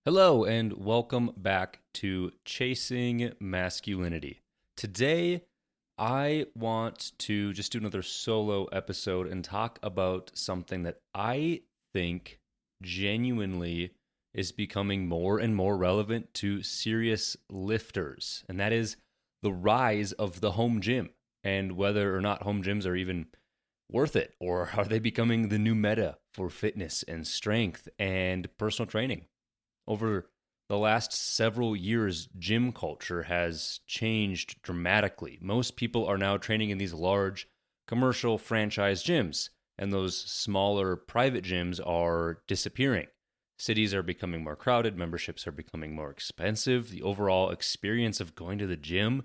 Hello, and welcome back to Chasing Masculinity. Today, I want to just do another solo episode and talk about something that I think genuinely is becoming more and more relevant to serious lifters, and that is the rise of the home gym and whether or not home gyms are even worth it, or are they becoming the new meta for fitness and strength and personal training. Over the last several years, gym culture has changed dramatically. Most people are now training in these large commercial franchise gyms, and those smaller private gyms are disappearing. Cities are becoming more crowded, memberships are becoming more expensive. The overall experience of going to the gym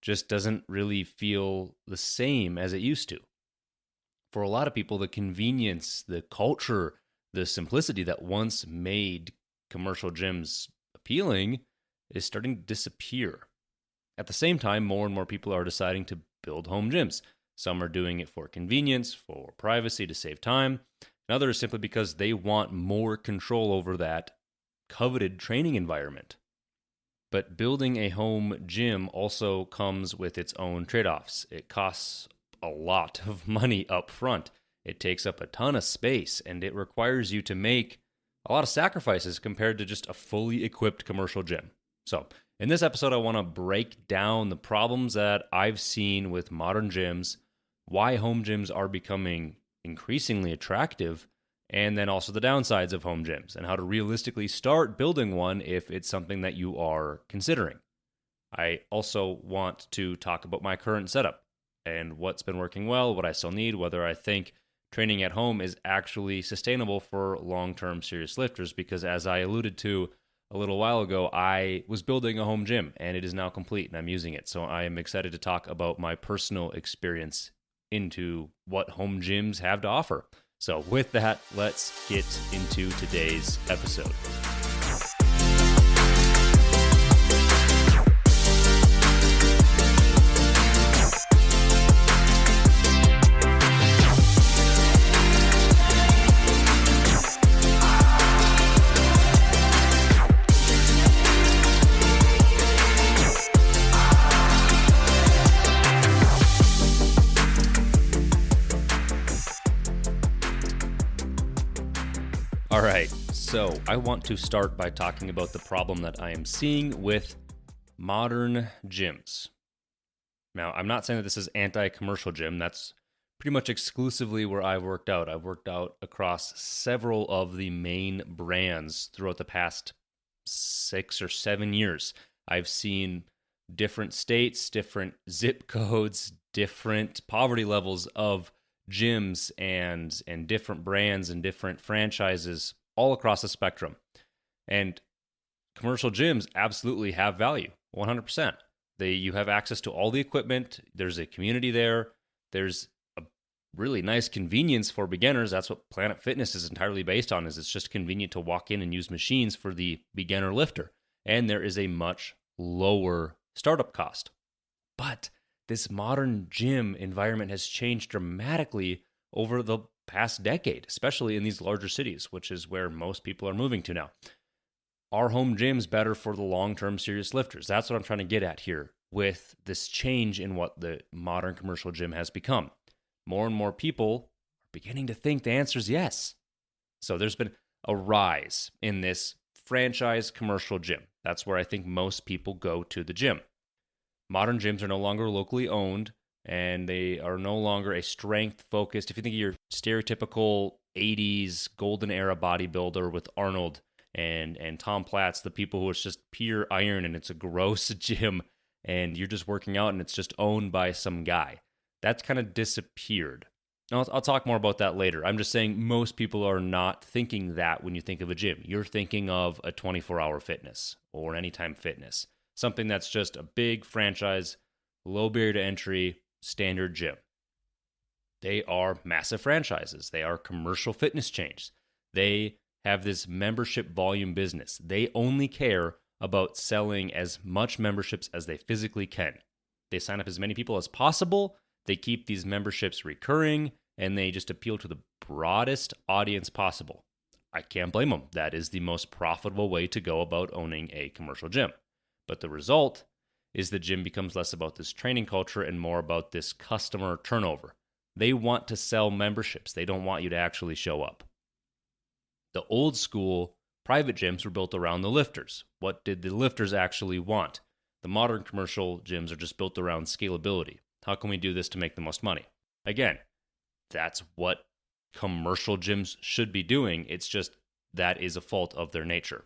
just doesn't really feel the same as it used to. For a lot of people, the convenience, the culture, the simplicity that once made commercial gyms appealing is starting to disappear. At the same time, more and more people are deciding to build home gyms. Some are doing it for convenience, for privacy, to save time, and others simply because they want more control over that coveted training environment. But building a home gym also comes with its own trade-offs. It costs a lot of money up front. It takes up a ton of space, and it requires you to make a lot of sacrifices compared to just a fully equipped commercial gym. So, in this episode, I want to break down the problems that I've seen with modern gyms, why home gyms are becoming increasingly attractive, and then also the downsides of home gyms and how to realistically start building one if it's something that you are considering. I also want to talk about my current setup and what's been working well, what I still need, whether I think training at home is actually sustainable for long-term serious lifters, because as I alluded to a little while ago, I was building a home gym and it is now complete and I'm using it. So I am excited to talk about my personal experience into what home gyms have to offer. So with that, let's get into today's episode. All right, so I want to start by talking about the problem that I am seeing with modern gyms. Now, I'm not saying that this is anti-commercial gym. That's pretty much exclusively where I've worked out. I've worked out across several of the main brands throughout the past 6 or 7 years. I've seen different states, different zip codes, different poverty levels of gyms and different brands and different franchises all across the spectrum. And commercial gyms absolutely have value, 100%. You have access to all the equipment. There's a community there. There's a really nice convenience for beginners. That's what Planet Fitness is entirely based on, is it's just convenient to walk in and use machines for the beginner lifter. And there is a much lower startup cost. But this modern gym environment has changed dramatically over the past decade, especially in these larger cities, which is where most people are moving to now. Are home gyms better for the long-term serious lifters? That's what I'm trying to get at here with this change in what the modern commercial gym has become. More and more people are beginning to think the answer is yes. So there's been a rise in this franchise commercial gym. That's where I think most people go to the gym. Modern gyms are no longer locally owned, and they are no longer a strength-focused. If you think of your stereotypical 80s golden era bodybuilder with Arnold and Tom Platz, the people who it's just pure iron and it's a gross gym and you're just working out and it's just owned by some guy. That's kind of disappeared. I'll talk more about that later. I'm just saying most people are not thinking that when you think of a gym. You're thinking of a 24-hour fitness or an anytime fitness. Something that's just a big franchise, low barrier to entry, standard gym. They are massive franchises. They are commercial fitness chains. They have this membership volume business. They only care about selling as much memberships as they physically can. They sign up as many people as possible. They keep these memberships recurring, and they just appeal to the broadest audience possible. I can't blame them. That is the most profitable way to go about owning a commercial gym. But the result is the gym becomes less about this training culture and more about this customer turnover. They want to sell memberships. They don't want you to actually show up. The old school private gyms were built around the lifters. What did the lifters actually want? The modern commercial gyms are just built around scalability. How can we do this to make the most money? Again, that's what commercial gyms should be doing. It's just that is a fault of their nature.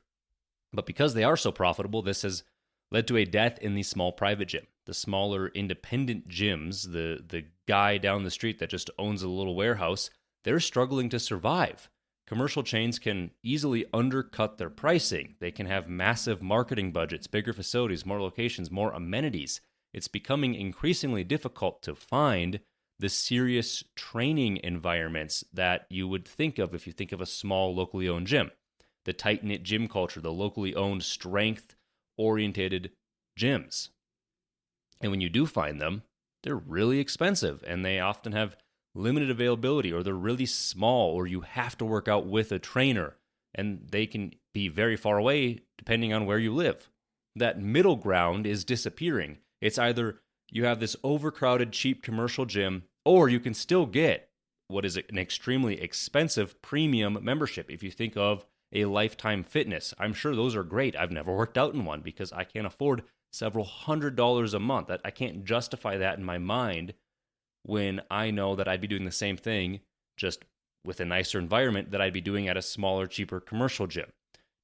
But because they are so profitable, this has led to a death in the small private gym. The smaller independent gyms, the guy down the street that just owns a little warehouse, they're struggling to survive. Commercial chains can easily undercut their pricing. They can have massive marketing budgets, bigger facilities, more locations, more amenities. It's becoming increasingly difficult to find the serious training environments that you would think of if you think of a small locally owned gym. The tight-knit gym culture, the locally owned strength-oriented gyms. And when you do find them, they're really expensive and they often have limited availability, or they're really small, or you have to work out with a trainer and they can be very far away depending on where you live. That middle ground is disappearing. It's either you have this overcrowded, cheap commercial gym, or you can still get what is an extremely expensive premium membership. If you think of a Lifetime Fitness, I'm sure those are great. I've never worked out in one because I can't afford several $100s a month. I can't justify that in my mind when I know that I'd be doing the same thing just with a nicer environment that I'd be doing at a smaller, cheaper commercial gym.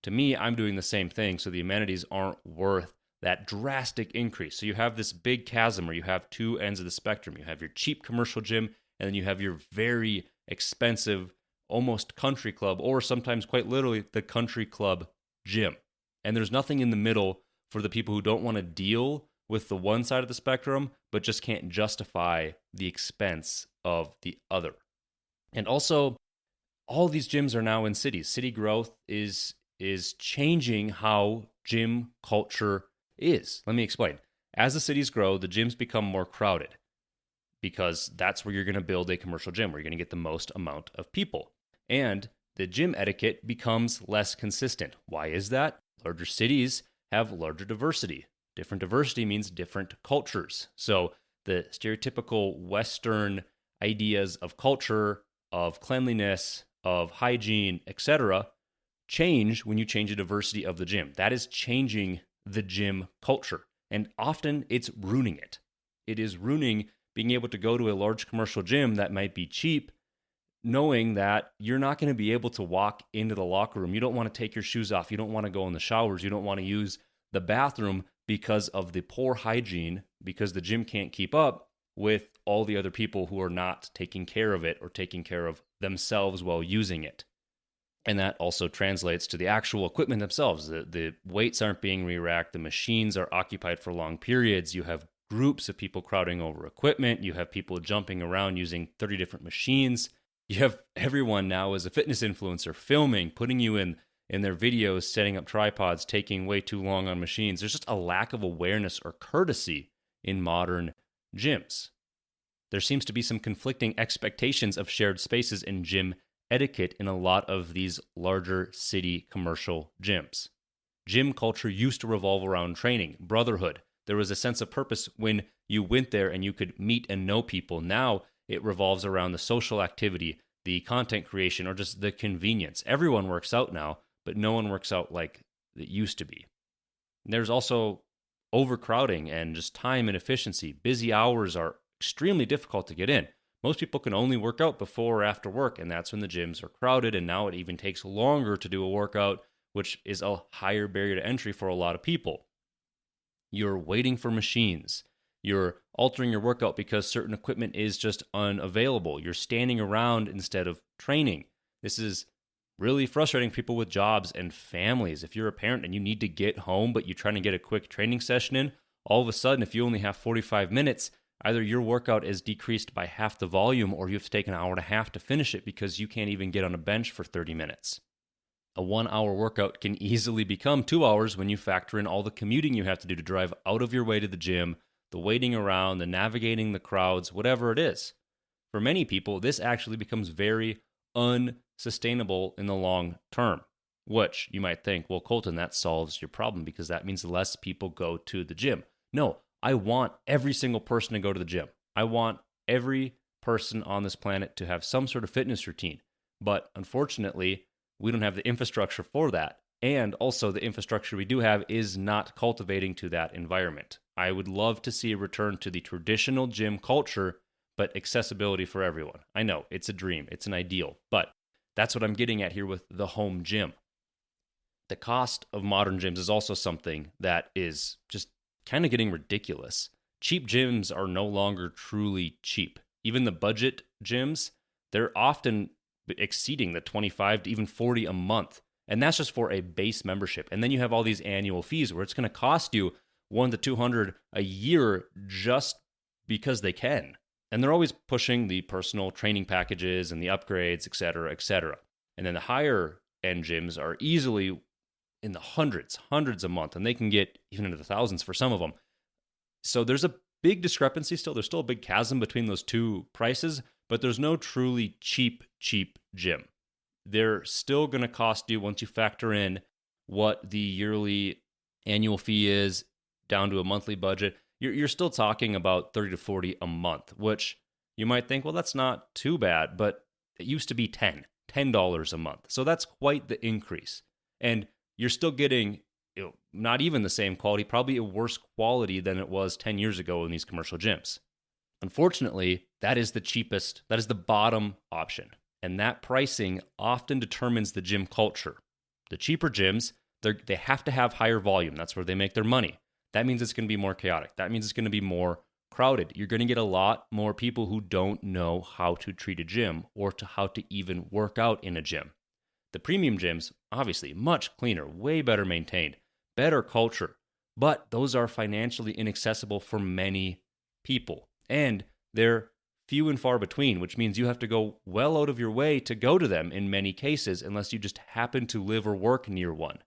To me, I'm doing the same thing, so the amenities aren't worth that drastic increase. So you have this big chasm where you have two ends of the spectrum. You have your cheap commercial gym, and then you have your very expensive, almost country club, or sometimes quite literally the country club gym. And there's nothing in the middle for the people who don't want to deal with the one side of the spectrum, but just can't justify the expense of the other. And also, all these gyms are now in cities. City growth is changing how gym culture is. Let me explain. As the cities grow, the gyms become more crowded because that's where you're going to build a commercial gym, where you're going to get the most amount of people. And the gym etiquette becomes less consistent. Why is that? Larger cities have larger diversity. Different diversity means different cultures. So the stereotypical Western ideas of culture, of cleanliness, of hygiene, etc., change when you change the diversity of the gym. That is changing the gym culture. And often it's ruining it. It is ruining being able to go to a large commercial gym that might be cheap, knowing that you're not going to be able to walk into the locker room. You don't want to take your shoes off. You don't want to go in the showers. You don't want to use the bathroom because of the poor hygiene, because the gym can't keep up with all the other people who are not taking care of it or taking care of themselves while using it. And that also translates to the actual equipment themselves. The weights aren't being re-racked. The machines are occupied for long periods. You have groups of people crowding over equipment. You have people jumping around using 30 different machines. You have everyone now as a fitness influencer filming, putting you in their videos, setting up tripods, taking way too long on machines. There's just a lack of awareness or courtesy in modern gyms. There seems to be some conflicting expectations of shared spaces in gym etiquette in a lot of these larger city commercial gyms. Gym culture used to revolve around training, brotherhood. There was a sense of purpose when you went there and you could meet and know people. Now it revolves around the social activity, the content creation, or just the convenience. Everyone works out now, but no one works out like it used to be. There's also overcrowding and just time inefficiency. Busy hours are extremely difficult to get in. Most people can only work out before or after work, and that's when the gyms are crowded, and now it even takes longer to do a workout, which is a higher barrier to entry for a lot of people. You're waiting for machines. You're altering your workout because certain equipment is just unavailable. You're standing around instead of training. This is really frustrating for people with jobs and families. If you're a parent and you need to get home, but you're trying to get a quick training session in, all of a sudden, if you only have 45 minutes, either your workout is decreased by half the volume or you have to take an hour and a half to finish it because you can't even get on a bench for 30 minutes. A 1-hour workout can easily become 2 hours when you factor in all the commuting you have to do to drive out of your way to the gym, the waiting around, the navigating the crowds, whatever it is. For many people, this actually becomes very sustainable in the long term. Which you might think, well, Colton, that solves your problem because that means less people go to the gym. No, I want every single person to go to the gym. I want every person on this planet to have some sort of fitness routine. But unfortunately, we don't have the infrastructure for that. And also, the infrastructure we do have is not cultivating to that environment. I would love to see a return to the traditional gym culture, but accessibility for everyone. I know, it's a dream, it's an ideal, but that's what I'm getting at here with the home gym. The cost of modern gyms is also something that is just kind of getting ridiculous. Cheap gyms are no longer truly cheap. Even the budget gyms, they're often exceeding the 25 to even 40 a month. And that's just for a base membership. And then you have all these annual fees where it's going to cost you $100 to $200 a year just because they can. And they're always pushing the personal training packages and the upgrades, et cetera, et cetera. And then the higher end gyms are easily in the hundreds a month, and they can get even into the thousands for some of them. So there's a big discrepancy still. There's still a big chasm between those two prices, but there's no truly cheap gym. They're still going to cost you, once you factor in what the yearly annual fee is down to a monthly budget, you're still talking about 30 to 40 a month, which you might think, well, that's not too bad, but it used to be $10 a month. So that's quite the increase. And you're still getting not even the same quality, probably a worse quality than it was 10 years ago in these commercial gyms. Unfortunately, that is the cheapest, that is the bottom option. And that pricing often determines the gym culture. The cheaper gyms, they have to have higher volume. That's where they make their money. That means it's going to be more chaotic. That means it's going to be more crowded. You're going to get a lot more people who don't know how to treat a gym or to how to even work out in a gym. The premium gyms, obviously, much cleaner, way better maintained, better culture, but those are financially inaccessible for many people. And they're few and far between, which means you have to go well out of your way to go to them in many cases, unless you just happen to live or work near one.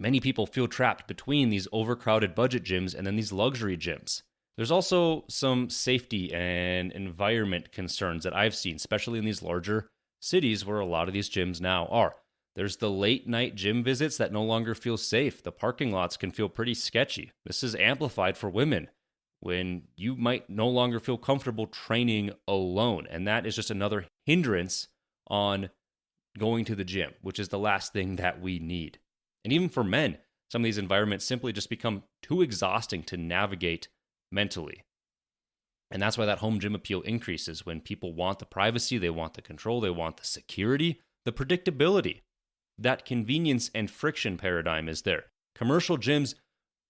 Many people feel trapped between these overcrowded budget gyms and then these luxury gyms. There's also some safety and environment concerns that I've seen, especially in these larger cities where a lot of these gyms now are. There's the late night gym visits that no longer feel safe. The parking lots can feel pretty sketchy. This is amplified for women when you might no longer feel comfortable training alone. And that is just another hindrance on going to the gym, which is the last thing that we need. And even for men, some of these environments simply just become too exhausting to navigate mentally. And that's why that home gym appeal increases when people want the privacy, they want the control, they want the security, the predictability. That convenience and friction paradigm is there. Commercial gyms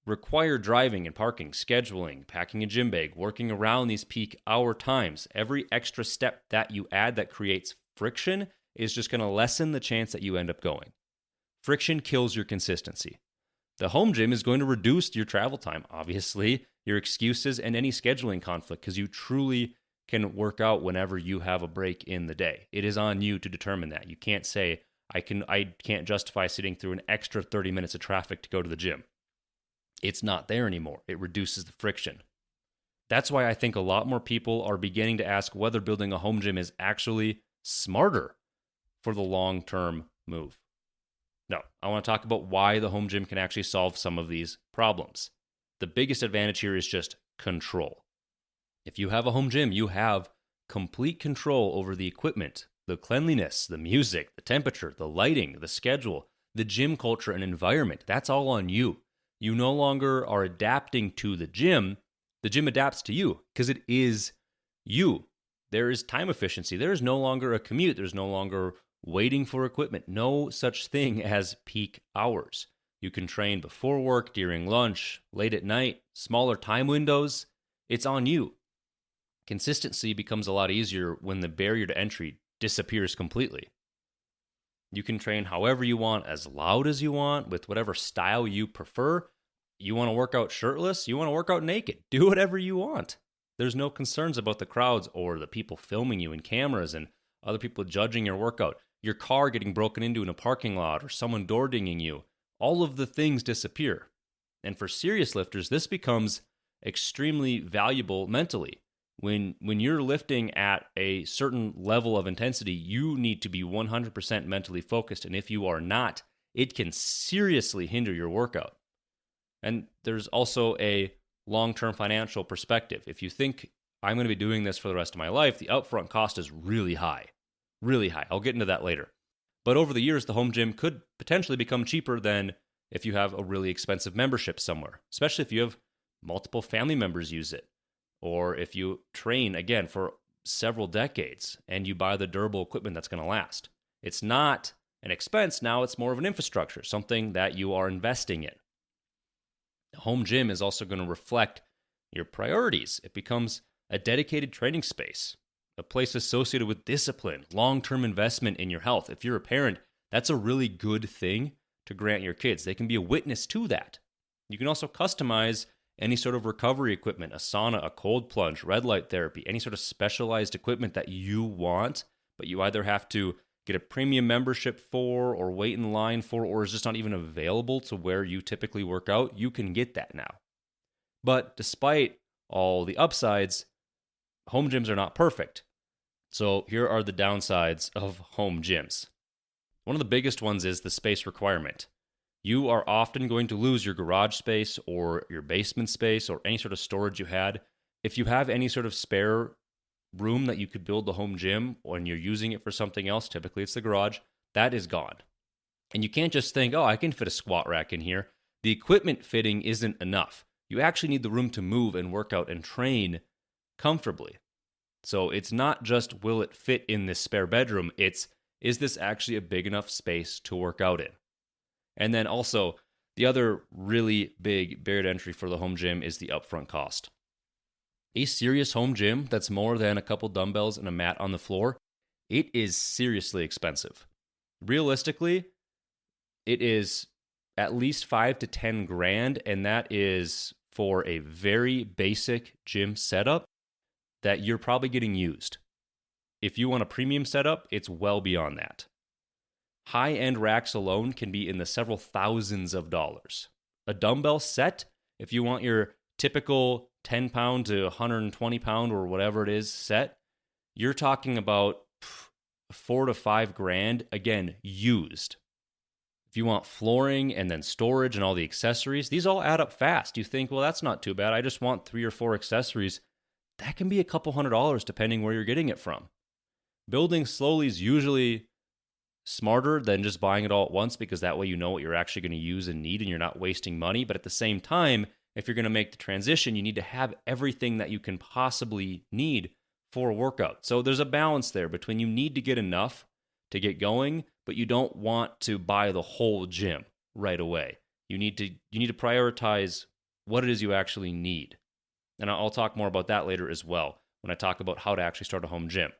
require driving and parking, scheduling, packing a gym bag, working around these peak hour times. Every extra step that you add that creates friction is just going to lessen the chance that you end up going. Friction kills your consistency. The home gym is going to reduce your travel time, obviously, your excuses, and any scheduling conflict, because you truly can work out whenever you have a break in the day. It is on you to determine that. You can't say, I can't justify sitting through an extra 30 minutes of traffic to go to the gym. It's not there anymore. It reduces the friction. That's why I think a lot more people are beginning to ask whether building a home gym is actually smarter for the long-term move. No, I want to talk about why the home gym can actually solve some of these problems. The biggest advantage here is just control. If you have a home gym, you have complete control over the equipment, the cleanliness, the music, the temperature, the lighting, the schedule, the gym culture and environment. That's all on you. You no longer are adapting to the gym adapts to you because it is you. There is time efficiency. There is no longer a commute. There's no longer waiting for equipment. No such thing as peak hours. You can train before work, during lunch, late at night, smaller time windows. It's on you. Consistency becomes a lot easier when the barrier to entry disappears completely. You can train however you want, as loud as you want, with whatever style you prefer. You want to work out shirtless? You want to work out naked? Do whatever you want. There's no concerns about the crowds or the people filming you in cameras and other people judging your workout. Your car getting broken into in a parking lot or someone door dinging you. All of the things disappear. And for serious lifters, this becomes extremely valuable mentally. When you're lifting at a certain level of intensity, you need to be 100% mentally focused. And if you are not, it can seriously hinder your workout. And there's also a long-term financial perspective. If you think I'm going to be doing this for the rest of my life, the upfront cost is really high. Really high. I'll get into that later. But over the years, the home gym could potentially become cheaper than if you have a really expensive membership somewhere, especially if you have multiple family members use it, or if you train, again, for several decades and you buy the durable equipment that's going to last. It's not an expense now, it's more of an infrastructure, something that you are investing in. The home gym is also going to reflect your priorities. It becomes a dedicated training space, a place associated with discipline, long-term investment in your health. If you're a parent, that's a really good thing to grant your kids. They can be a witness to that. You can also customize any sort of recovery equipment, a sauna, a cold plunge, red light therapy, any sort of specialized equipment that you want, but you either have to get a premium membership for or wait in line for, or is just not even available to where you typically work out. You can get that now. But despite all the upsides, home gyms are not perfect. So here are the downsides of home gyms. One of the biggest ones is the space requirement. You are often going to lose your garage space or your basement space or any sort of storage you had. If you have any sort of spare room that you could build the home gym when you're using it for something else, typically it's the garage, that is gone. And you can't just think, oh, I can fit a squat rack in here. The equipment fitting isn't enough. You actually need the room to move and work out and train comfortably. So it's not just, will it fit in this spare bedroom? It's, is this actually a big enough space to work out in? And then also, the other really big barrier to entry for the home gym is the upfront cost. A serious home gym that's more than a couple dumbbells and a mat on the floor, it is seriously expensive. Realistically, it is at least 5 to 10 grand, and that is for a very basic gym setup that you're probably getting used. If you want a premium setup, it's well beyond that. High-end racks alone can be in the several thousands of dollars. A dumbbell set, if you want your typical 10-pound to 120-pound or whatever it is set, you're talking about 4 to 5 grand, again, used. If you want flooring and then storage and all the accessories, these all add up fast. You think, well, that's not too bad. I just want 3 or 4 accessories. That can be a couple $100 depending where you're getting it from. Building slowly is usually smarter than just buying it all at once, because that way you know what you're actually going to use and need and you're not wasting money. But at the same time, if you're going to make the transition, you need to have everything that you can possibly need for a workout. So there's a balance there between you need to get enough to get going, but you don't want to buy the whole gym right away. You need to prioritize what it is you actually need. And I'll talk more about that later as well when I talk about how to actually start a home gym.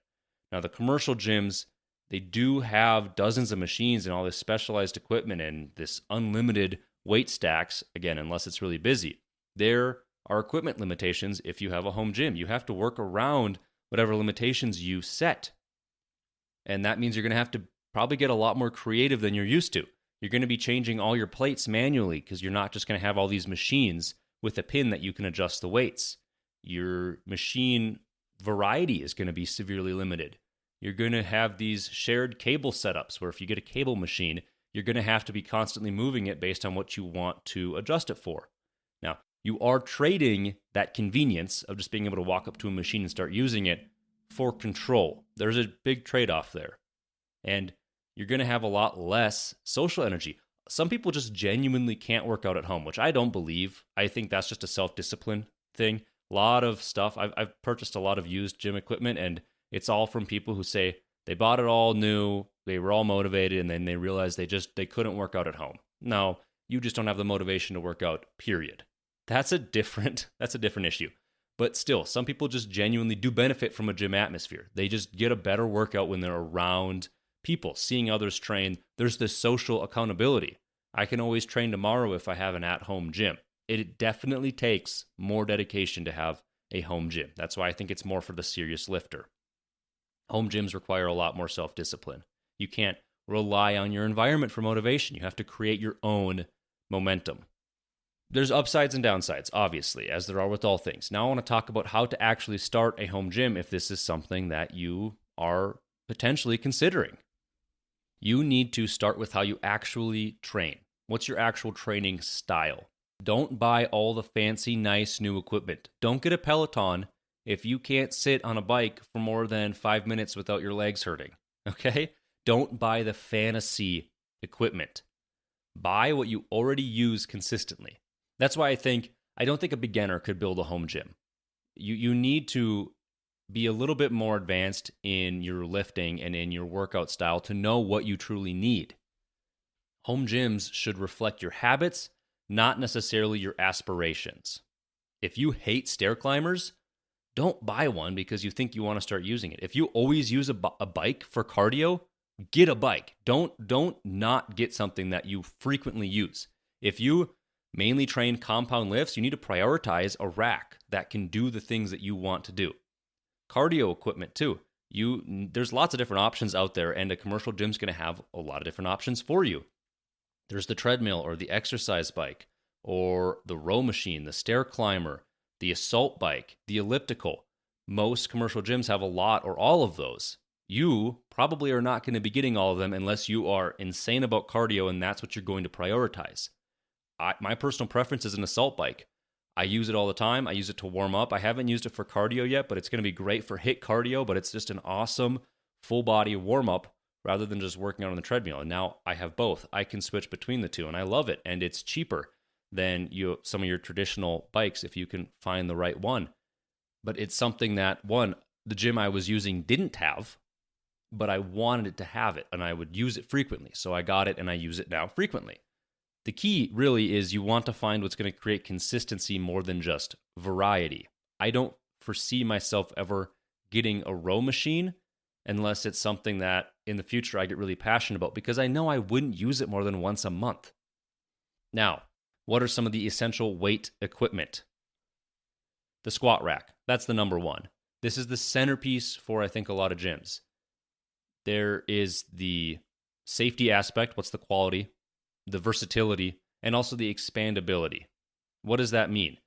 Now, the commercial gyms, they do have dozens of machines and all this specialized equipment and this unlimited weight stacks, again, unless it's really busy. There are equipment limitations if you have a home gym. You have to work around whatever limitations you set. And that means you're going to have to probably get a lot more creative than you're used to. You're going to be changing all your plates manually because you're not just going to have all these machines with a pin that you can adjust the weights. Your machine variety is going to be severely limited. You're going to have these shared cable setups where if you get a cable machine, you're going to have to be constantly moving it based on what you want to adjust it for. Now, you are trading that convenience of just being able to walk up to a machine and start using it for control. There's a big trade-off there. And you're going to have a lot less social energy. Some people just genuinely can't work out at home, which I don't believe. I think that's just a self-discipline thing. A lot of stuff. I've purchased a lot of used gym equipment, and it's all from people who say they bought it all new, they were all motivated, and then they realized they couldn't work out at home. No, you just don't have the motivation to work out, period. That's a different issue. But still, some people just genuinely do benefit from a gym atmosphere. They just get a better workout when they're around people, seeing others train. There's this social accountability. I can always train tomorrow if I have an at-home gym. It definitely takes more dedication to have a home gym. That's why I think it's more for the serious lifter. Home gyms require a lot more self-discipline. You can't rely on your environment for motivation. You have to create your own momentum. There's upsides and downsides, obviously, as there are with all things. Now I want to talk about how to actually start a home gym if this is something that you are potentially considering. You need to start with how you actually train. What's your actual training style? Don't buy all the fancy, nice new equipment. Don't get a Peloton if you can't sit on a bike for more than 5 minutes without your legs hurting, okay? Don't buy the fantasy equipment. Buy what you already use consistently. That's why I don't think a beginner could build a home gym. You need to be a little bit more advanced in your lifting and in your workout style to know what you truly need. Home gyms should reflect your habits, not necessarily your aspirations. If you hate stair climbers, don't buy one because you think you want to start using it. If you always use a bike for cardio, get a bike. Don't not get something that you frequently use. If you mainly train compound lifts, you need to prioritize a rack that can do the things that you want to do. Cardio equipment too. There's lots of different options out there, and a commercial gym's going to have a lot of different options for you. There's the treadmill or the exercise bike or the row machine, the stair climber, the assault bike, the elliptical. Most commercial gyms have a lot or all of those. You probably are not going to be getting all of them unless you are insane about cardio and that's what you're going to prioritize. My personal preference is an assault bike. I use it all the time. I use it to warm up. I haven't used it for cardio yet, but it's going to be great for HIIT cardio, but it's just an awesome full body warm up rather than just working out on the treadmill. And now I have both. I can switch between the two and I love it. And it's cheaper than some of your traditional bikes if you can find the right one. But it's something that, one, the gym I was using didn't have, but I wanted it to have it and I would use it frequently. So I got it and I use it now frequently. The key really is you want to find what's going to create consistency more than just variety. I don't foresee myself ever getting a row machine unless it's something that in the future I get really passionate about because I know I wouldn't use it more than once a month. Now, what are some of the essential weight equipment? The squat rack. That's the number one. This is the centerpiece for, I think, a lot of gyms. There is the safety aspect. What's the quality? The versatility, and also the expandability. What does that mean?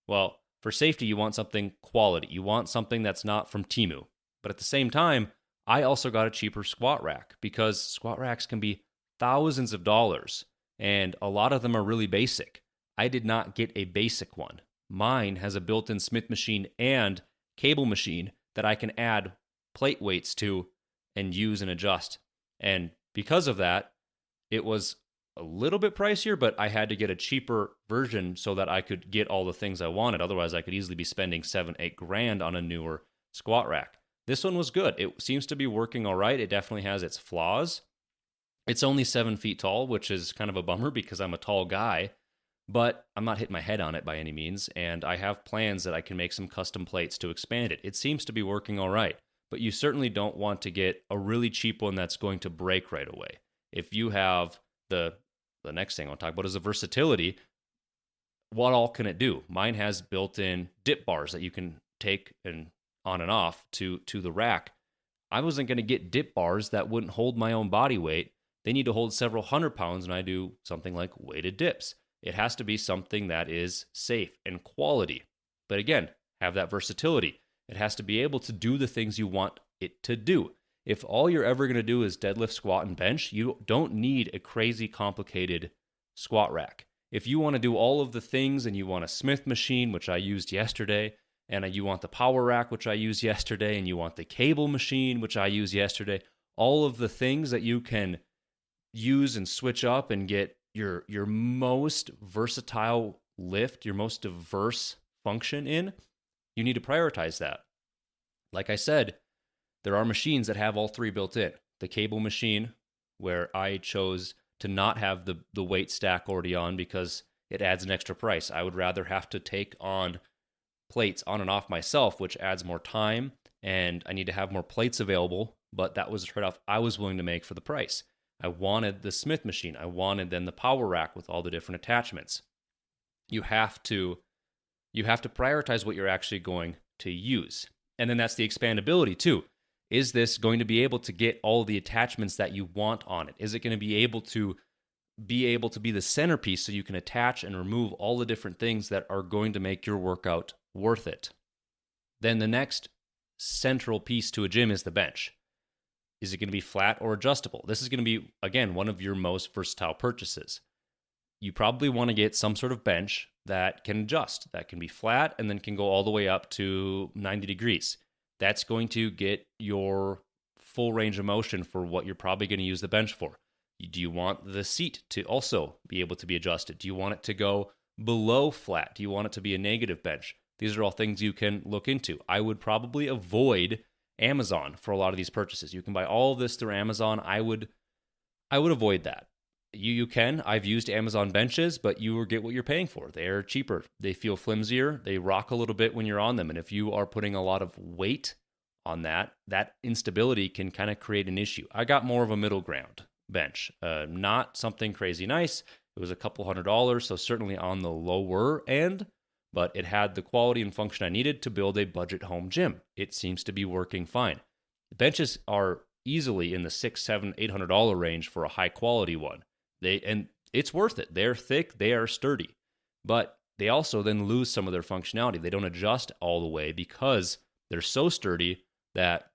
Well, for safety, you want something quality. You want something that's not from Temu. But at the same time, I also got a cheaper squat rack because squat racks can be thousands of dollars, and a lot of them are really basic. I did not get a basic one. Mine has a built-in Smith machine and cable machine that I can add plate weights to and use and adjust. And because of that, it was a little bit pricier, but I had to get a cheaper version so that I could get all the things I wanted. Otherwise, I could easily be spending $7,000-8,000 on a newer squat rack. This one was good. It seems to be working all right. It definitely has its flaws. It's only 7 feet tall, which is kind of a bummer because I'm a tall guy, but I'm not hitting my head on it by any means, and I have plans that I can make some custom plates to expand it. It seems to be working all right, but you certainly don't want to get a really cheap one that's going to break right away. If you have the next thing I'll talk about is the versatility. What all can it do? Mine has built-in dip bars that you can take and on and off to the rack. I wasn't going to get dip bars that wouldn't hold my own body weight. They need to hold several hundred pounds, and I do something like weighted dips. It has to be something that is safe and quality. But again, have that versatility. It has to be able to do the things you want it to do. If all you're ever going to do is deadlift, squat, and bench, you don't need a crazy complicated squat rack. If you want to do all of the things and you want a Smith machine, which I used yesterday, and you want the power rack, which I used yesterday, and you want the cable machine, which I used yesterday, all of the things that you can use and switch up and get your most versatile lift, your most diverse function in, you need to prioritize that. Like I said, there are machines that have all three built in. The cable machine, where I chose to not have the weight stack already on because it adds an extra price. I would rather have to take on plates on and off myself, which adds more time, and I need to have more plates available, but that was a trade-off I was willing to make for the price. I wanted the Smith machine. I wanted then the power rack with all the different attachments. You have to prioritize what you're actually going to use. And then that's the expandability too. Is this going to be able to get all the attachments that you want on it? Is it going to be able to be able to be the centerpiece so you can attach and remove all the different things that are going to make your workout worth it. Then the next central piece to a gym is the bench. Is it going to be flat or adjustable? This is going to be, again, one of your most versatile purchases. You probably want to get some sort of bench that can adjust, that can be flat and then can go all the way up to 90 degrees. That's going to get your full range of motion for what you're probably going to use the bench for. Do you want the seat to also be able to be adjusted? Do you want it to go below flat? Do you want it to be a negative bench? These are all things you can look into. I would probably avoid Amazon for a lot of these purchases. You can buy all of this through Amazon. I would avoid that. You can. I've used Amazon benches, but you will get what you're paying for. They're cheaper. They feel flimsier. They rock a little bit when you're on them. And if you are putting a lot of weight on that instability can kind of create an issue. I got more of a middle ground bench. Not something crazy nice. It was a couple $100, so certainly on the lower end, but it had the quality and function I needed to build a budget home gym. It seems to be working fine. The benches are easily in the $600, $700, $800 range for a high quality one. And it's worth it. They're thick, they are sturdy, but they also then lose some of their functionality. They don't adjust all the way because they're so sturdy that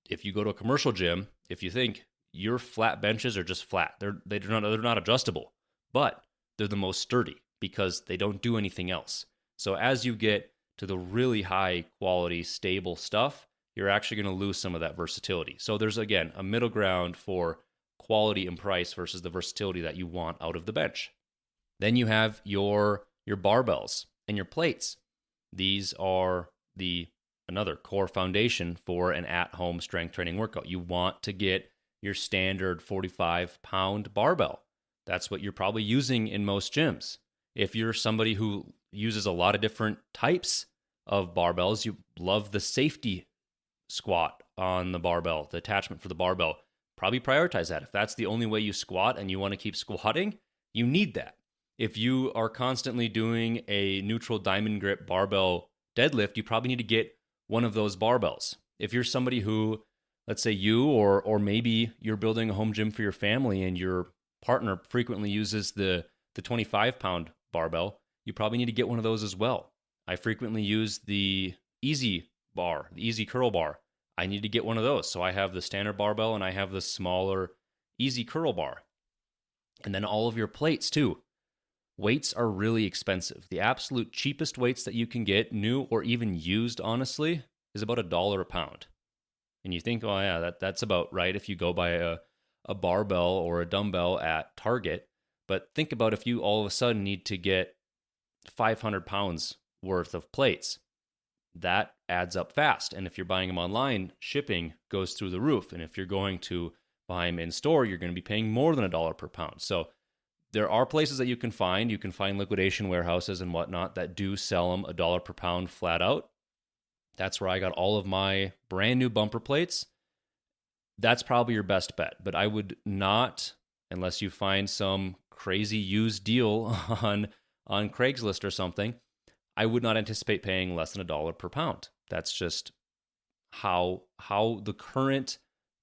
if you go to a commercial gym, if you think your flat benches are just flat, they're not adjustable, but they're the most sturdy because they don't do anything else. So as you get to the really high quality, stable stuff, you're actually going to lose some of that versatility. So there's, again, a middle ground for quality and price versus the versatility that you want out of the bench. Then you have your barbells and your plates. These are another core foundation for an at-home strength training workout. You want to get your standard 45-pound barbell. That's what you're probably using in most gyms. If you're somebody who uses a lot of different types of barbells, you love the safety squat on the barbell, the attachment for the barbell, probably prioritize that. If that's the only way you squat and you want to keep squatting, you need that. If you are constantly doing a neutral diamond grip barbell deadlift, you probably need to get one of those barbells. If you're somebody who, let's say you or maybe you're building a home gym for your family and your partner frequently uses the 25-pound barbell, you probably need to get one of those as well. I frequently use the easy bar, the easy curl bar. I need to get one of those. So I have the standard barbell and I have the smaller easy curl bar. And then all of your plates too. Weights are really expensive. The absolute cheapest weights that you can get, new or even used, honestly, is about $1 a pound. And you think, oh yeah, that's about right if you go buy a barbell or a dumbbell at Target. But think about if you all of a sudden need to get 500 pounds worth of plates. That adds up fast. And if you're buying them online, shipping goes through the roof. And if you're going to buy them in store, you're going to be paying more than $1 per pound. So there are places that you can find. You can find liquidation warehouses and whatnot that do sell them $1 per pound flat out. That's where I got all of my brand new bumper plates. That's probably your best bet. But I would not, unless you find some crazy used deal on Craigslist or something, I would not anticipate paying less than $1 per pound. That's just how the current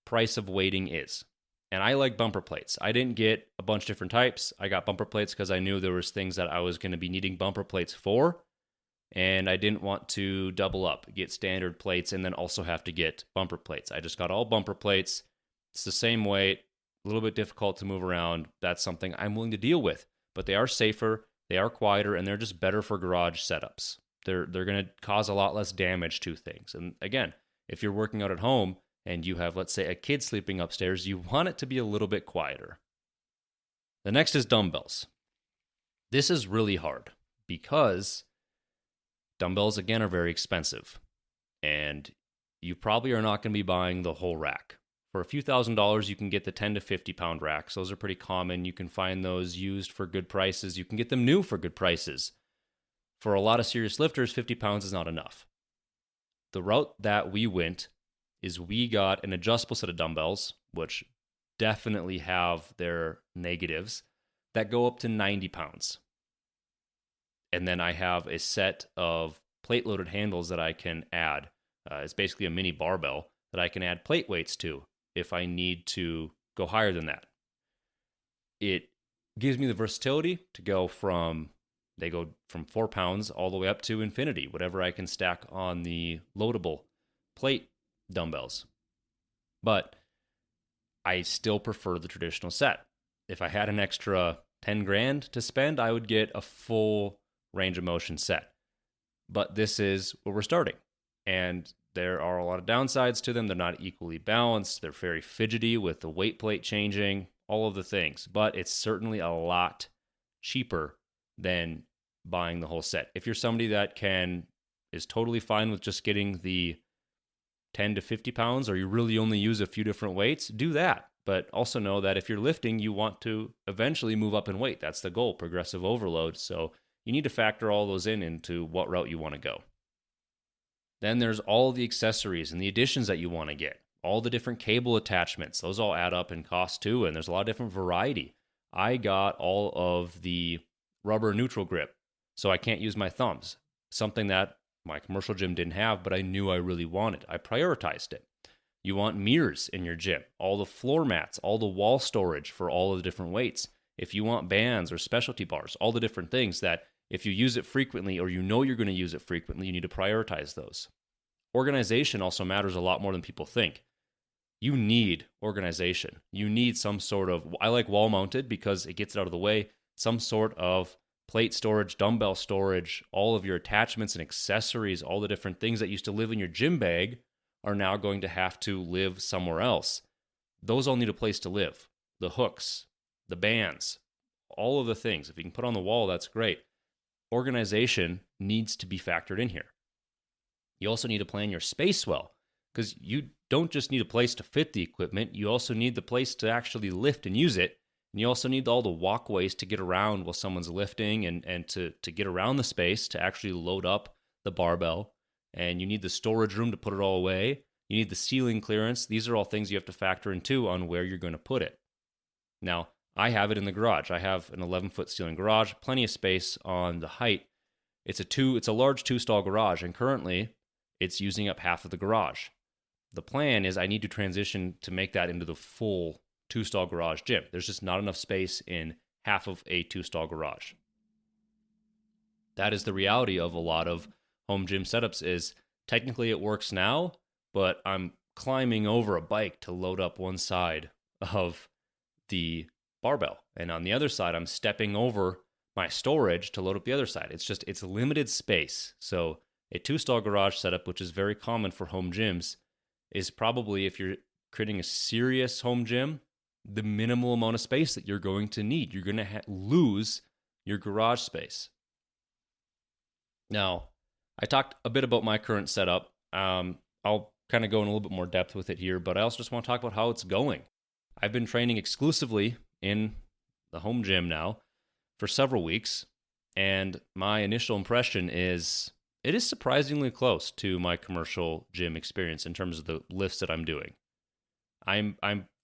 price of weighting is. And I like bumper plates. I didn't get a bunch of different types. I got bumper plates because I knew there was things that I was going to be needing bumper plates for. And I didn't want to double up, get standard plates, and then also have to get bumper plates. I just got all bumper plates. It's the same weight, a little bit difficult to move around. That's something I'm willing to deal with. But they are safer, they are quieter, and they're just better for garage setups. They're going to cause a lot less damage to things. And again, if you're working out at home and you have, let's say, a kid sleeping upstairs, you want it to be a little bit quieter. The next is dumbbells. This is really hard because dumbbells, again, are very expensive. And you probably are not going to be buying the whole rack. For a few $1,000s, you can get the 10 to 50 pound racks. Those are pretty common. You can find those used for good prices. You can get them new for good prices. For a lot of serious lifters, 50 pounds is not enough. The route that we went is we got an adjustable set of dumbbells, which definitely have their negatives, that go up to 90 pounds. And then I have a set of plate-loaded handles that I can add. It's basically a mini barbell that I can add plate weights to if I need to go higher than that. It Gives me the versatility to they go from 4 pounds all the way up to infinity, whatever I can stack on the loadable plate dumbbells. But I still prefer the traditional set. If I had an extra 10 grand to spend, I would get a full range of motion set. But this is where we're starting. And there are a lot of downsides to them. They're not equally balanced. They're very fidgety with the weight plate changing, all of the things. But it's certainly a lot cheaper than buying the whole set. If you're somebody that is totally fine with just getting the 10 to 50 pounds, or you really only use a few different weights, do that. But also know that if you're lifting, you want to eventually move up in weight. That's the goal, progressive overload. So you need to factor all those into what route you want to go. Then there's all the accessories and the additions that you want to get. All the different cable attachments. Those all add up in cost too, and there's a lot of different variety. I got all of the rubber neutral grip, so I can't use my thumbs. Something that my commercial gym didn't have, but I knew I really wanted. I prioritized it. You want mirrors in your gym, all the floor mats, all the wall storage for all of the different weights. If you want bands or specialty bars, all the different things that if you use it frequently or you know you're going to use it frequently, you need to prioritize those. Organization also matters a lot more than people think. You need organization. You need some sort of, I like wall mounted because it gets it out of the way, some sort of plate storage, dumbbell storage, all of your attachments and accessories, all the different things that used to live in your gym bag are now going to have to live somewhere else. Those all need a place to live. The hooks, the bands, all of the things. If you can put on the wall, that's great. Organization needs to be factored in here. You also need to plan your space well, because you don't just need a place to fit the equipment, you also need the place to actually lift and use it. And you also need all the walkways to get around while someone's lifting and to get around the space to actually load up the barbell. And you need the storage room to put it all away. You need the ceiling clearance. These are all things you have to factor in too on where you're going to put it. Now, I have it in the garage. I have an 11-foot ceiling garage, plenty of space on the height. It's a large 2-stall garage, and currently it's using up half of the garage. The plan is I need to transition to make that into the full 2-stall garage gym. There's just not enough space in half of a 2-stall garage. That is the reality of a lot of home gym setups is technically it works now, but I'm climbing over a bike to load up one side of the barbell. And on the other side, I'm stepping over my storage to load up the other side. It's limited space. So a 2-stall garage setup, which is very common for home gyms, is probably, if you're creating a serious home gym, the minimal amount of space that you're going to need. You're going to lose your garage space. Now, I talked a bit about my current setup. I'll kind of go in a little bit more depth with it here, but I also just want to talk about how it's going. I've been training exclusively in the home gym now for several weeks, and my initial impression is it is surprisingly close to my commercial gym experience in terms of the lifts that I'm doing. I'm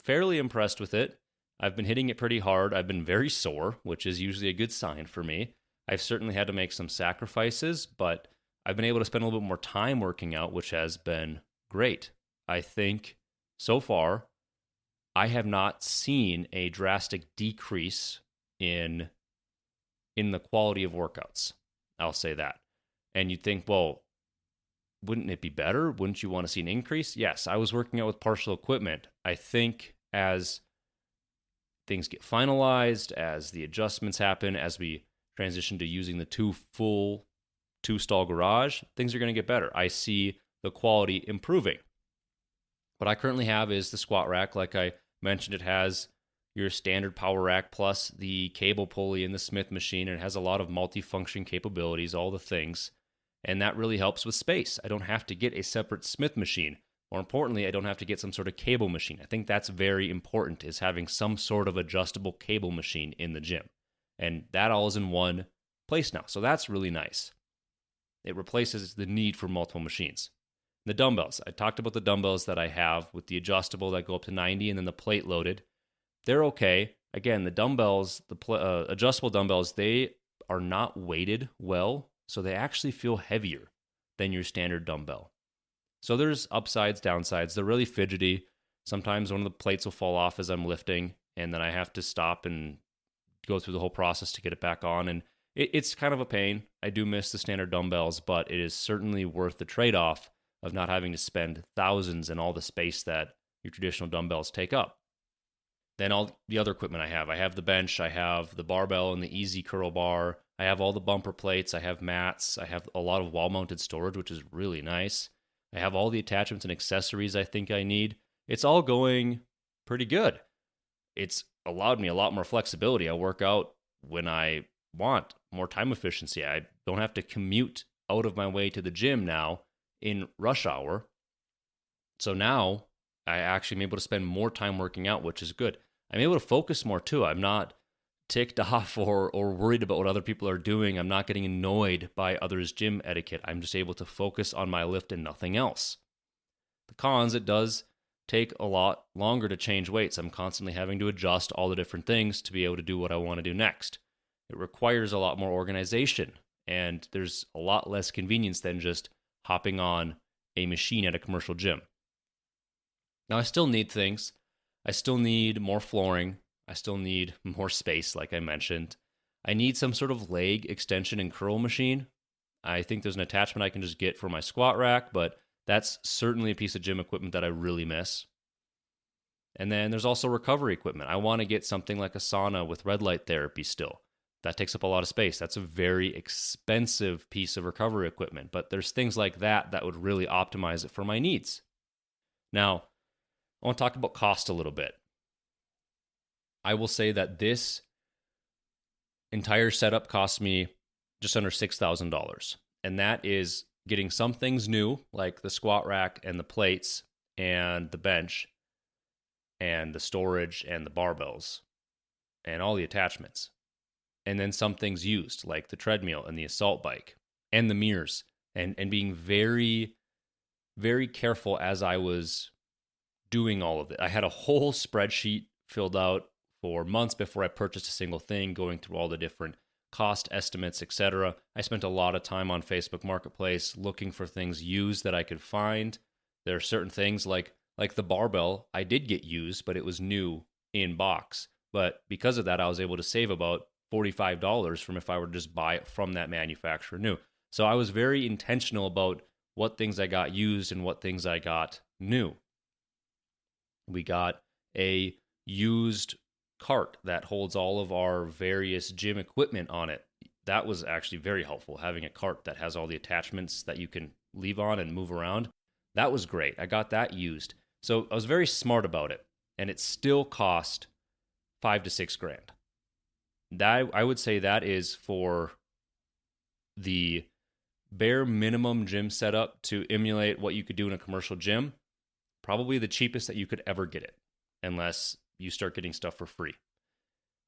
fairly impressed with it. I've been hitting it pretty hard. I've been very sore, which is usually a good sign for me. I've certainly had to make some sacrifices, but I've been able to spend a little bit more time working out, which has been great. I think so far, I have not seen a drastic decrease in the quality of workouts. I'll say that. And you'd think, well, wouldn't it be better? Wouldn't you want to see an increase? Yes, I was working out with partial equipment. I think as things get finalized, as the adjustments happen, as we transition to using the full 2-stall garage, things are going to get better. I see the quality improving. What I currently have is the squat rack. Like I mentioned, it has your standard power rack plus the cable pulley and the Smith machine. And it has a lot of multifunction capabilities, all the things. And that really helps with space. I don't have to get a separate Smith machine. More importantly, I don't have to get some sort of cable machine. I think that's very important, is having some sort of adjustable cable machine in the gym. And that all is in one place now. So that's really nice. It replaces the need for multiple machines. The dumbbells. I talked about the dumbbells that I have with the adjustable that go up to 90 and then the plate loaded. They're okay. Again, the dumbbells, the adjustable dumbbells, they are not weighted well, so they actually feel heavier than your standard dumbbell. So there's upsides, downsides. They're really fidgety. Sometimes one of the plates will fall off as I'm lifting, and then I have to stop and go through the whole process to get it back on. And it's kind of a pain. I do miss the standard dumbbells, but it is certainly worth the trade-off of not having to spend thousands in all the space that your traditional dumbbells take up. Then all the other equipment I have the bench, I have the barbell and the easy curl bar, I have all the bumper plates, I have mats, I have a lot of wall-mounted storage, which is really nice. I have all the attachments and accessories I think I need. It's all going pretty good. It's allowed me a lot more flexibility. I work out when I want, more time efficiency. I don't have to commute out of my way to the gym now in rush hour. So now I actually am able to spend more time working out, which is good. I'm able to focus more too. I'm not ticked off or worried about what other people are doing. I'm not getting annoyed by others' gym etiquette. I'm just able to focus on my lift and nothing else. The cons, it does take a lot longer to change weights. I'm constantly having to adjust all the different things to be able to do what I want to do next. It requires a lot more organization, and there's a lot less convenience than just hopping on a machine at a commercial gym. Now, I still need things. I still need more flooring. I still need more space, like I mentioned. I need some sort of leg extension and curl machine. I think there's an attachment I can just get for my squat rack, but that's certainly a piece of gym equipment that I really miss. And then there's also recovery equipment. I want to get something like a sauna with red light therapy still. That takes up a lot of space. That's a very expensive piece of recovery equipment, but there's things like that that would really optimize it for my needs. Now, I want to talk about cost a little bit. I will say that this entire setup cost me just under $6,000, and that is getting some things new, like the squat rack and the plates and the bench and the storage and the barbells and all the attachments. And then some things used, like the treadmill and the assault bike and the mirrors, and being very, very careful as I was doing all of it. I had a whole spreadsheet filled out for months before I purchased a single thing, going through all the different cost estimates, etc. I spent a lot of time on Facebook Marketplace looking for things used that I could find. There are certain things like the barbell I did get used, but it was new in box. But because of that, I was able to save about $45 from if I were to just buy it from that manufacturer new. So I was very intentional about what things I got used and what things I got new. We got a used cart that holds all of our various gym equipment on it. That was actually very helpful, having a cart that has all the attachments that you can leave on and move around. That was great. I got that used. So I was very smart about it, and it still cost $5,000 to $6,000. That, I would say, that is for the bare minimum gym setup to emulate what you could do in a commercial gym. Probably the cheapest that you could ever get it, unless you start getting stuff for free.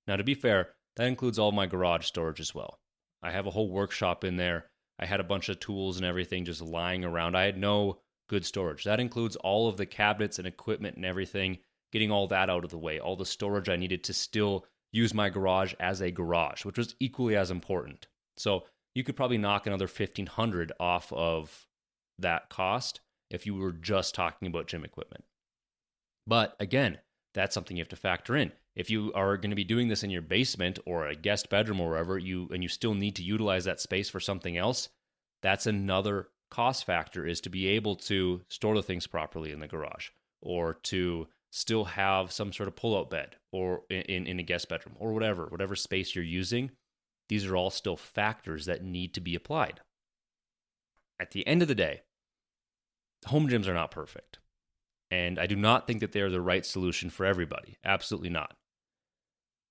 Now, to be fair, that includes all my garage storage as well. I have a whole workshop in there. I had a bunch of tools and everything just lying around. I had no good storage. That includes all of the cabinets and equipment and everything, getting all that out of the way, all the storage I needed to still use my garage as a garage, which was equally as important. So you could probably knock another $1,500 off of that cost if you were just talking about gym equipment. But again, that's something you have to factor in. If you are going to be doing this in your basement or a guest bedroom or wherever, and you still need to utilize that space for something else, that's another cost factor, is to be able to store the things properly in the garage, or to still have some sort of pull-out bed or in a guest bedroom or whatever space you're using. These are all still factors that need to be applied. At the end of the day, home gyms are not perfect. And I do not think that they are the right solution for everybody. Absolutely not.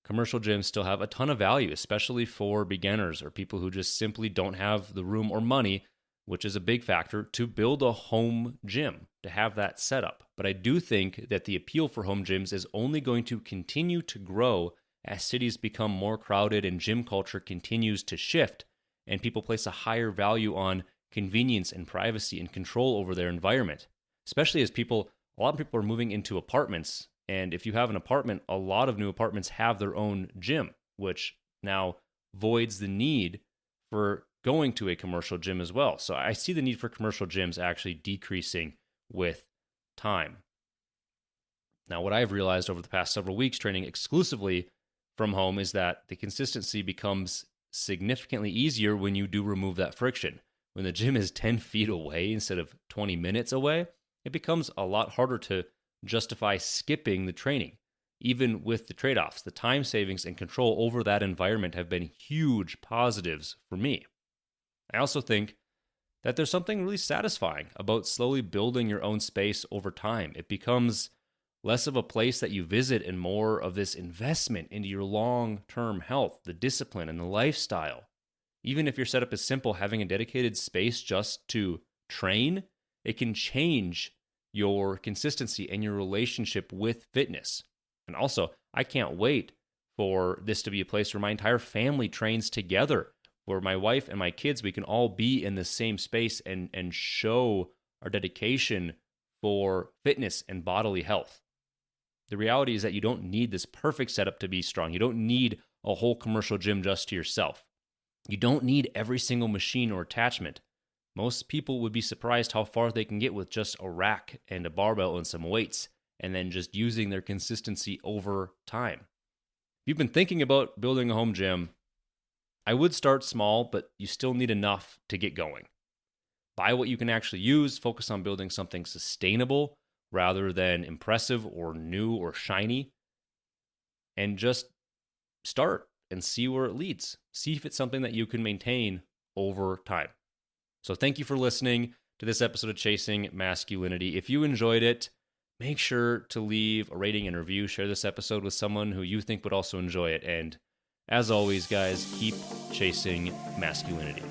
Commercial gyms still have a ton of value, especially for beginners or people who just simply don't have the room or money, which is a big factor, to build a home gym, to have that set up. But I do think that the appeal for home gyms is only going to continue to grow as cities become more crowded and gym culture continues to shift, and people place a higher value on convenience and privacy and control over their environment, especially as a lot of people are moving into apartments. And if you have an apartment, a lot of new apartments have their own gym, which now voids the need for going to a commercial gym as well. So I see the need for commercial gyms actually decreasing with time. Now, what I've realized over the past several weeks training exclusively from home is that the consistency becomes significantly easier when you do remove that friction. When the gym is 10 feet away instead of 20 minutes away, it becomes a lot harder to justify skipping the training. Even with the trade-offs, the time savings and control over that environment have been huge positives for me. I also think that there's something really satisfying about slowly building your own space over time. It becomes less of a place that you visit and more of this investment into your long-term health, the discipline, and the lifestyle. Even if your setup is simple, having a dedicated space just to train, it can change your consistency and your relationship with fitness. And also, I can't wait for this to be a place where my entire family trains together, where my wife and my kids, we can all be in the same space and show our dedication for fitness and bodily health. The reality is that you don't need this perfect setup to be strong. You don't need a whole commercial gym just to yourself. You don't need every single machine or attachment. Most people would be surprised how far they can get with just a rack and a barbell and some weights, and then just using their consistency over time. If you've been thinking about building a home gym, I would start small, but you still need enough to get going. Buy what you can actually use, focus on building something sustainable rather than impressive or new or shiny, and just start and see where it leads. See if it's something that you can maintain over time. So thank you for listening to this episode of Chasing Masculinity. If you enjoyed it, make sure to leave a rating and review. Share this episode with someone who you think would also enjoy it. And as always, guys, keep chasing masculinity.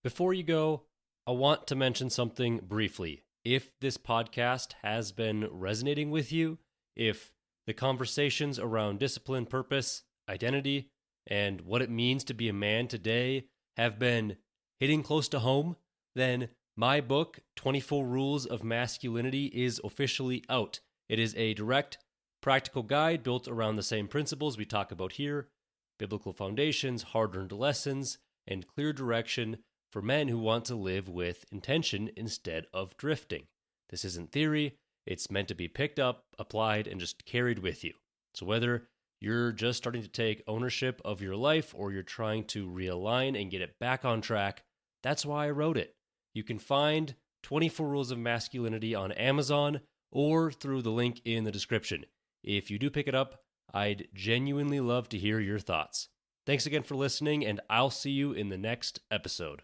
Before you go, I want to mention something briefly. If this podcast has been resonating with you, if the conversations around discipline, purpose, identity, and what it means to be a man today have been hitting close to home, then my book, 24 Rules of Masculinity, is officially out. It is a direct, practical guide built around the same principles we talk about here: biblical foundations, hard-earned lessons, and clear direction for men who want to live with intention instead of drifting. This isn't theory. It's meant to be picked up, applied, and just carried with you. So whether you're just starting to take ownership of your life or you're trying to realign and get it back on track, that's why I wrote it. You can find 24 Rules of Masculinity on Amazon or through the link in the description. If you do pick it up, I'd genuinely love to hear your thoughts. Thanks again for listening, and I'll see you in the next episode.